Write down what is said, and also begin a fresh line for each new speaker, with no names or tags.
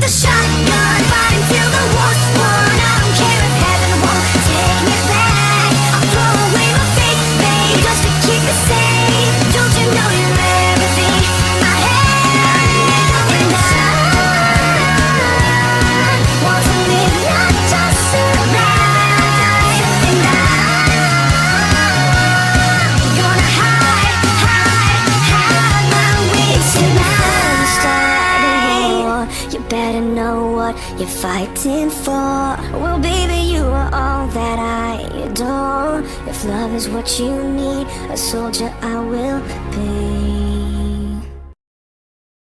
the shotgun, fighting till the war's won. I don't care if heaven won't take me back. I'll throw away my faith, babe, just to keep it safe. Don't you know you're everything I have? And I want to live, not just survive. And I'm gonna hide my wings tonight. Start a war, you better know what you're fighting for. Well, baby, you are all that I adore. If love is what you need, a soldier I will be.